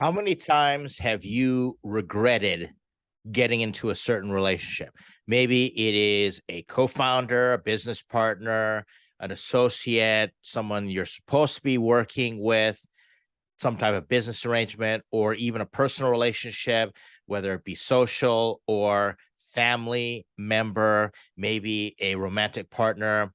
How many times have you regretted getting into a certain relationship? Maybe it is a co-founder, a business partner, an associate, someone you're supposed to be working with, some type of business arrangement, or even a personal relationship, whether it be social or family member, maybe a romantic partner.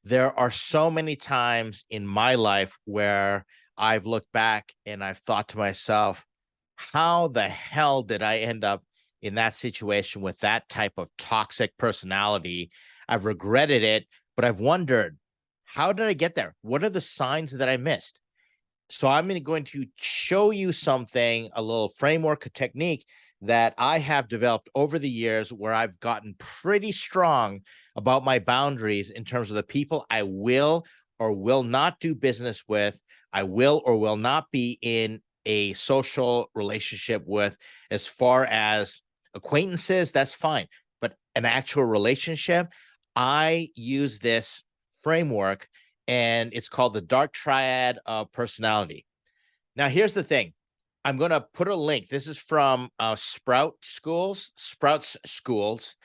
There are so many times in my life where I've looked back and I've thought to myself, how the hell did I end up in that situation with that type of toxic personality? I've regretted it, but I've wondered, how did I get there? What are the signs that I missed? So I'm going to show you something, a little framework, a technique that I have developed over the years where I've gotten pretty strong about my boundaries in terms of the people I will or will not do business with, I will or will not be in a social relationship with. As far as acquaintances, that's fine. But an actual relationship, I use this framework, and it's called the dark triad of personality. Now, here's the thing. I'm going to put a link. This is from Sprouts Schools,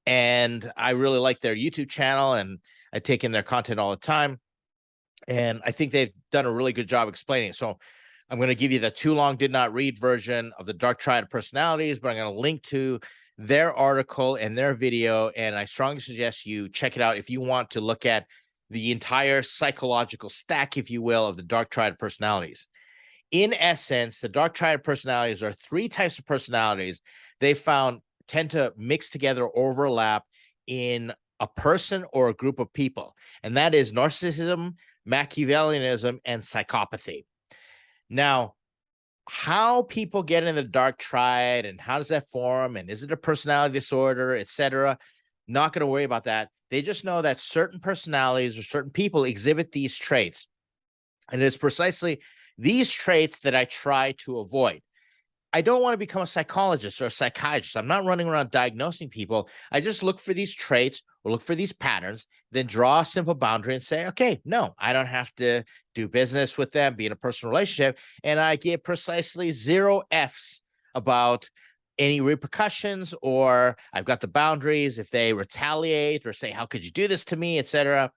and I really like their YouTube channel, and I take in their content all the time. And I think they've done a really good job explaining it. So I'm going to give you the too long did not read version of the dark triad of personalities, but I'm going to link to their article and their video. And I strongly suggest you check it out if you want to look at the entire psychological stack, if you will, of the dark triad personalities. In essence, the dark triad personalities are three types of personalities they found tend to mix together, overlap in a person or a group of people. And that is narcissism, Machiavellianism, and psychopathy. Now, how people get in the dark triad and how does that form, and is it a personality disorder, etc., not going to worry about that. They just know that certain personalities or certain people exhibit these traits. And it's precisely these traits that I try to avoid. I don't want to become a psychologist or a psychiatrist. I'm not running around diagnosing people. I just look for these traits or look for these patterns, then draw a simple boundary and say, okay, no, I don't have to do business with them, be in a personal relationship. And I give precisely 0 F's about any repercussions, or I've got the boundaries. If they retaliate or say, how could you do this to me, etc.,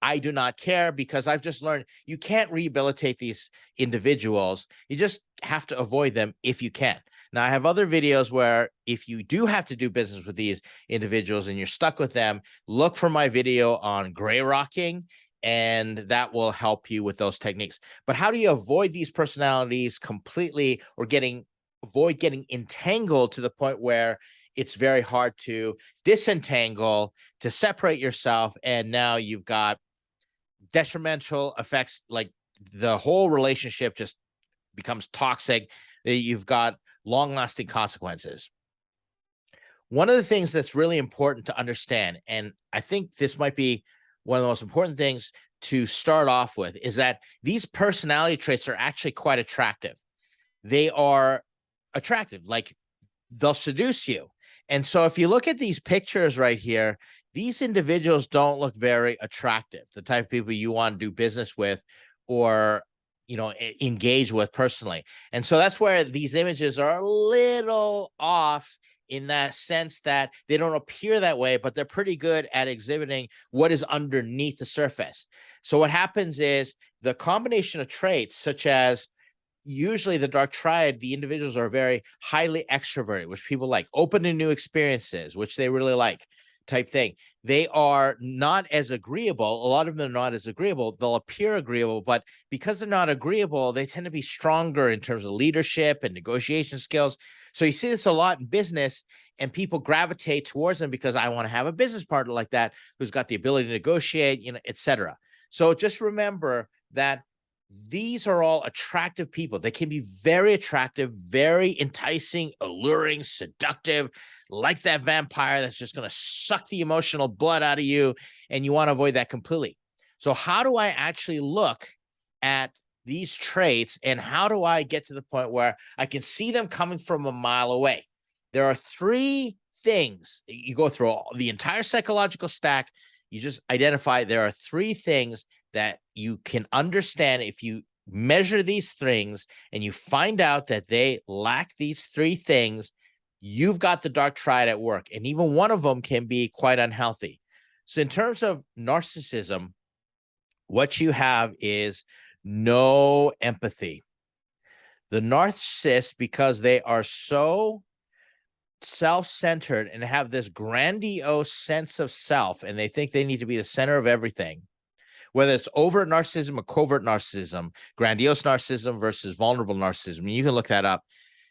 I do not care, because I've just learned you can't rehabilitate these individuals. You just have to avoid them if you can. Now, I have other videos where if you do have to do business with these individuals and you're stuck with them, look for my video on gray rocking, and that will help you with those techniques. But how do you avoid these personalities completely, or avoid getting entangled to the point where it's very hard to disentangle, to separate yourself, and now you've got detrimental effects, like the whole relationship just becomes toxic. You've got long lasting consequences. One of the things that's really important to understand, and I think this might be one of the most important things to start off with, is that these personality traits are actually quite attractive. They are attractive, like they'll seduce you. And so if you look at these pictures right here, these individuals don't look very attractive, the type of people you want to do business with or engage with personally. And so that's where these images are a little off, in that sense that they don't appear that way, but they're pretty good at exhibiting what is underneath the surface. So what happens is the combination of traits, such as usually the dark triad, the individuals are very highly extroverted, which people like, open to new experiences, which they really like, type thing. They are not as agreeable. A lot of them are not as agreeable. They'll appear agreeable, but because they're not agreeable, they tend to be stronger in terms of leadership and negotiation skills. So you see this a lot in business, and people gravitate towards them because I want to have a business partner like that who's got the ability to negotiate, etc. So just remember that these are all attractive people. They can be very attractive, very enticing, alluring, seductive, like that vampire that's just going to suck the emotional blood out of you. And you want to avoid that completely. So how do I actually look at these traits, and how do I get to the point where I can see them coming from a mile away? There are 3 things. You go through the entire psychological stack. You just identify there are 3 things that you can understand if you measure these things and you find out that they lack these three things, you've got the dark triad at work. And even one of them can be quite unhealthy. So in terms of narcissism, what you have is no empathy. The narcissists, because they are so self-centered and have this grandiose sense of self, and they think they need to be the center of everything, whether it's overt narcissism or covert narcissism, grandiose narcissism versus vulnerable narcissism. You can look that up.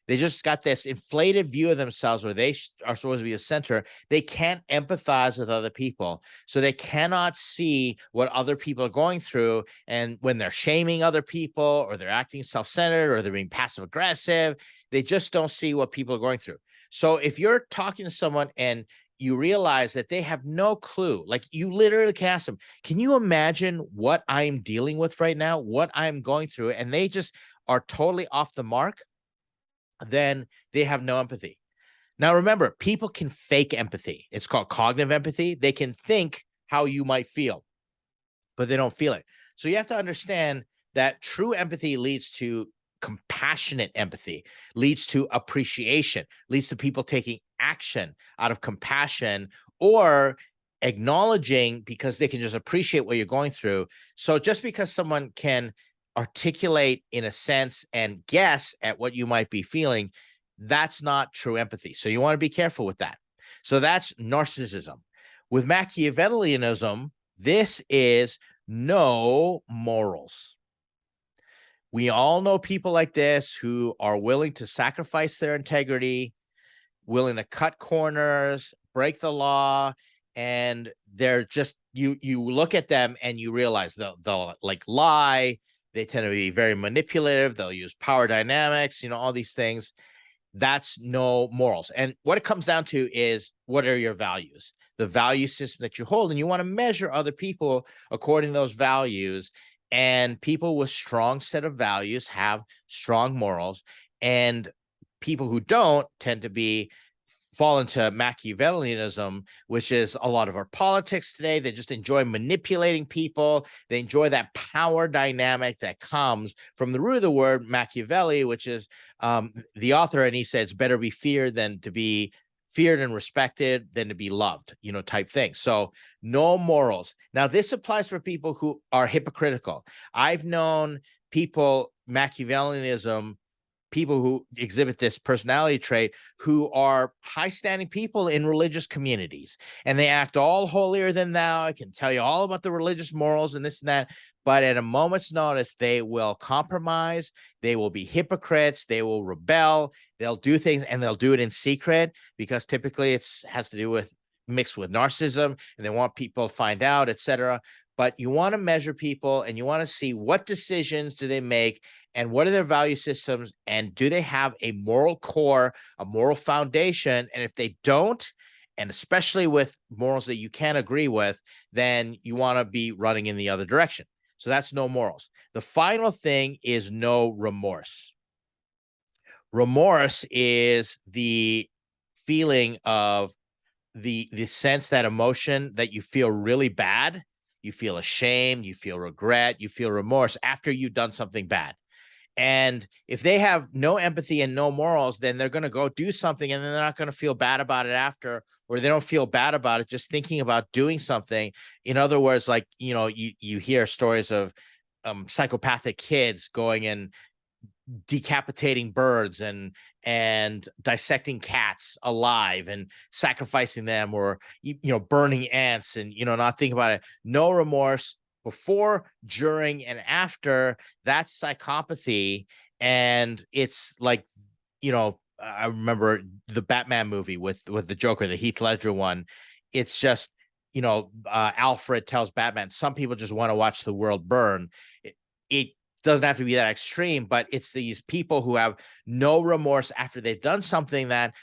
They just got this inflated view of themselves where they are supposed to be a center. They can't empathize with other people. So they cannot see what other people are going through. And when they're shaming other people or they're acting self-centered or they're being passive aggressive, they just don't see what people are going through. So if you're talking to someone and you realize that they have no clue, like you literally can ask them, can you imagine what I'm dealing with right now, what I'm going through? And they just are totally off the mark, then they have no empathy. Now, remember, people can fake empathy. It's called cognitive empathy. They can think how you might feel, but they don't feel it. So you have to understand that true empathy leads to compassionate empathy, leads to appreciation, leads to people taking action out of compassion or acknowledging because they can just appreciate what you're going through. So just because someone can articulate in a sense and guess at what you might be feeling, that's not true empathy. So you want to be careful with that. So that's narcissism. With Machiavellianism, this is no morals. We all know people like this who are willing to sacrifice their integrity, willing to cut corners, break the law, and they're just, you look at them and you realize they'll like lie. They tend to be very manipulative. They'll use power dynamics, all these things. That's no morals. And what it comes down to is, what are your values? The value system that you hold, and you want to measure other people according to those values. And people with strong set of values have strong morals, and people who don't tend to fall into Machiavellianism, which is a lot of our politics today. They just enjoy manipulating people. They enjoy that power dynamic that comes from the root of the word Machiavelli, which is the author, and he said it's better be feared than to be feared and respected than to be loved, type thing. So no morals. Now, this applies for people who are hypocritical. I've known people, Machiavellianism, people who exhibit this personality trait, who are high-standing people in religious communities, and they act all holier than thou. I can tell you all about the religious morals and this and that, but at a moment's notice, they will compromise. They will be hypocrites. They will rebel. They'll do things, and they'll do it in secret, because typically it has to do with mixed with narcissism, and they want people to find out, etc. But you want to measure people, and you want to see what decisions do they make, and what are their value systems, and do they have a moral core, a moral foundation? And if they don't, and especially with morals that you can't agree with, then you want to be running in the other direction. So that's no morals. The final thing is no remorse. Remorse is the feeling of the sense, that emotion that you feel really bad. You feel ashamed, you feel regret, you feel remorse after you've done something bad. And if they have no empathy and no morals, then they're going to go do something, and then they're not going to feel bad about it after, or they don't feel bad about it just thinking about doing something. In other words, like, you hear stories of psychopathic kids going and decapitating birds and dissecting cats alive and sacrificing them, or burning ants, and not thinking about it. No remorse before, during, and after. That's psychopathy. And it's like, I remember the Batman movie with the Joker, the Heath Ledger one. It's just, Alfred tells Batman, some people just want to watch the world burn. It doesn't have to be that extreme, but it's these people who have no remorse after they've done something that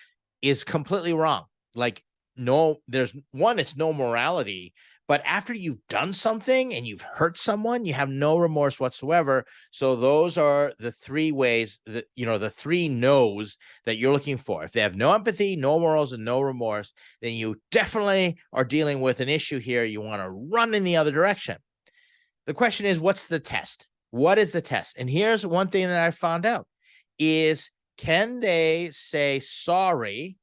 is completely wrong. Like, it's no morality, but after you've done something and you've hurt someone, you have no remorse whatsoever. So those are the three ways that, the three no's that you're looking for. If they have no empathy, no morals, and no remorse, then you definitely are dealing with an issue here. You want to run in the other direction. The question is, what's the test? What is the test? And here's one thing that I found out is, can they say sorry?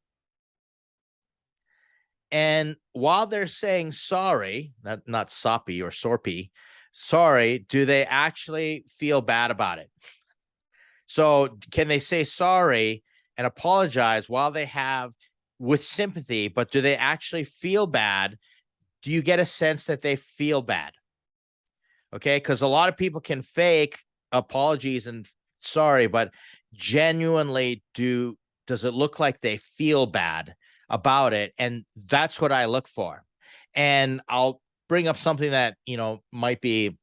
And while they're saying sorry, not soppy or sorpy, sorry, do they actually feel bad about it? So can they say sorry and apologize while they have with sympathy, but do they actually feel bad? Do you get a sense that they feel bad? Okay, because a lot of people can fake apologies and sorry, but genuinely does it look like they feel bad about it? And that's what I look for. And I'll bring up something that, might be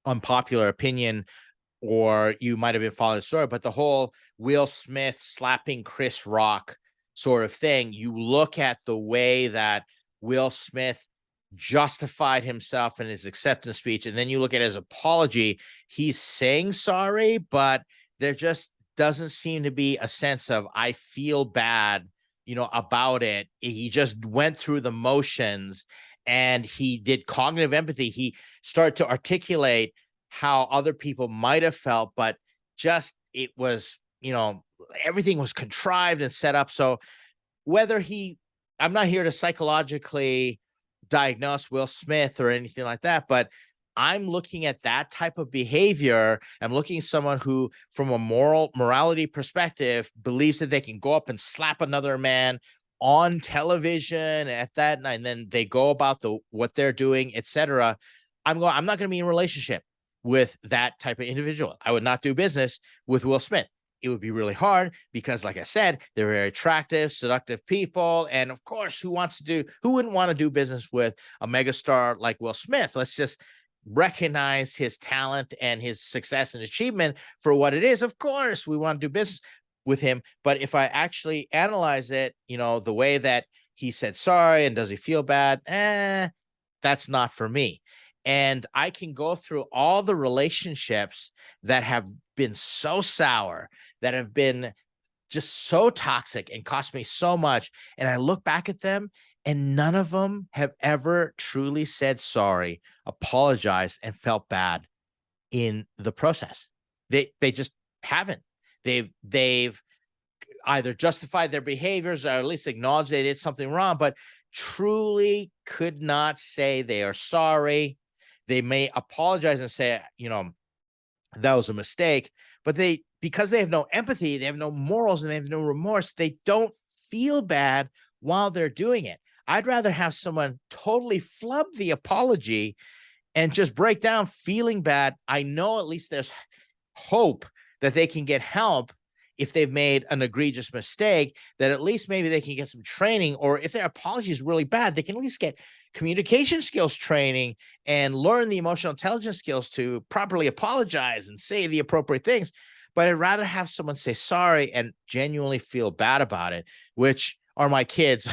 unpopular opinion, or you might have been following the story, but the whole Will Smith slapping Chris Rock sort of thing, you look at the way that Will Smith justified himself in his acceptance speech, and then you look at his apology, he's saying sorry, but there just doesn't seem to be a sense of, I feel bad, about it. He just went through the motions and he did cognitive empathy. He started to articulate how other people might have felt, but just it was, everything was contrived and set up. So I'm not here to psychologically diagnose Will Smith or anything like that, but I'm looking at that type of behavior. I'm looking at someone who, from a morality perspective, believes that they can go up and slap another man on television at that night, and then they go about what they're doing, etc. I'm not going to be in a relationship with that type of individual. I would not do business with Will Smith. It would be really hard because, like I said, they're very attractive, seductive people. And of course, who wouldn't want to do business with a megastar like Will Smith? Let's just recognize his talent and his success and achievement for what it is. Of course, we want to do business with him. But if I actually analyze it, the way that he said sorry and does he feel bad? That's not for me. And I can go through all the relationships that have been so sour, that have been just so toxic and cost me so much. And I look back at them and none of them have ever truly said sorry, apologized, and felt bad in the process. They just haven't. They've either justified their behaviors or at least acknowledged they did something wrong, but truly could not say they are sorry. They may apologize and say, that was a mistake, but because they have no empathy, they have no morals, and they have no remorse, they don't feel bad while they're doing it. I'd rather have someone totally flub the apology and just break down feeling bad. I know at least there's hope that they can get help if they've made an egregious mistake, that at least maybe they can get some training, or if their apology is really bad, they can at least get communication skills training and learn the emotional intelligence skills to properly apologize and say the appropriate things. But I'd rather have someone say sorry and genuinely feel bad about it, which are my kids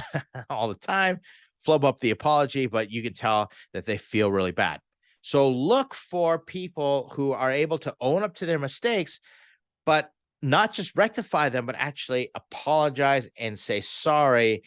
all the time, flub up the apology, but you can tell that they feel really bad. So look for people who are able to own up to their mistakes, but not just rectify them, but actually apologize and say sorry.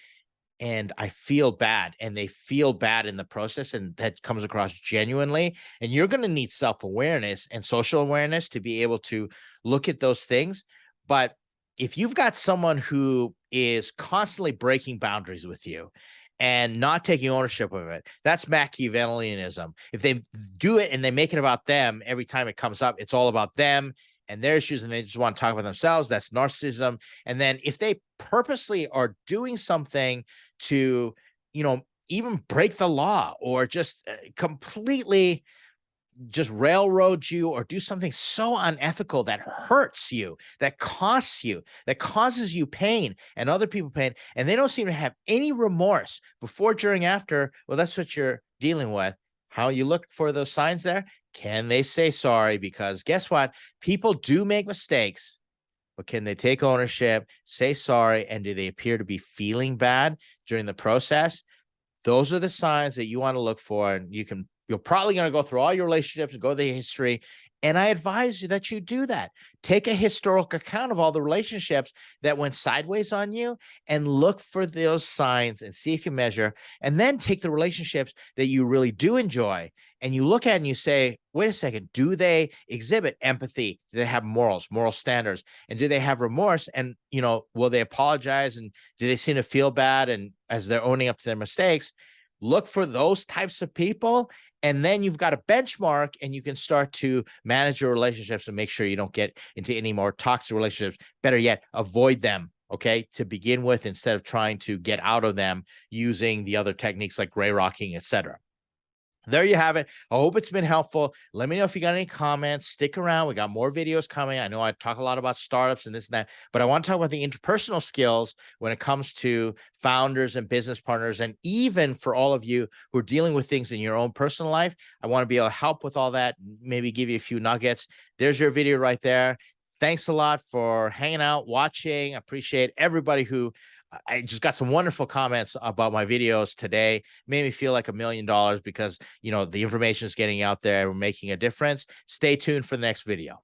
And I feel bad, and they feel bad in the process, and that comes across genuinely. And you're going to need self-awareness and social awareness to be able to look at those things. But if you've got someone who is constantly breaking boundaries with you and not taking ownership of it, that's Machiavellianism. If they do it and they make it about them every time it comes up, it's all about them and their issues, and they just want to talk about themselves, that's narcissism. And then if they purposely are doing something to, even break the law, or just completely just railroad you, or do something so unethical that hurts you, that costs you, that causes you pain and other people pain, and they don't seem to have any remorse before, during, after, well, that's what you're dealing with. How you look for those signs there? Can they say sorry? Because guess what? People do make mistakes, but can they take ownership, say sorry, and do they appear to be feeling bad during the process? Those are the signs that you want to look for. And you're probably going to go through all your relationships and go to the history. And I advise you that you do that. Take a historical account of all the relationships that went sideways on you, and look for those signs and see if you can measure, and then take the relationships that you really do enjoy and you look at it and you say, wait a second, do they exhibit empathy? Do they have morals, moral standards? And do they have remorse? And, will they apologize? And do they seem to feel bad? And as they're owning up to their mistakes, look for those types of people. And then you've got a benchmark, and you can start to manage your relationships and make sure you don't get into any more toxic relationships. Better yet, avoid them. Okay, to begin with, instead of trying to get out of them using the other techniques like gray rocking, etc. There you have it. I hope it's been helpful. Let me know if you got any comments. Stick around. We got more videos coming. I know I talk a lot about startups and this and that, but I want to talk about the interpersonal skills when it comes to founders and business partners. And even for all of you who are dealing with things in your own personal life, I want to be able to help with all that, maybe give you a few nuggets. There's your video right there. Thanks a lot for hanging out, watching. I appreciate everybody who I just got some wonderful comments about my videos today. Made me feel like $1 million because, the information is getting out there. We're making a difference. Stay tuned for the next video.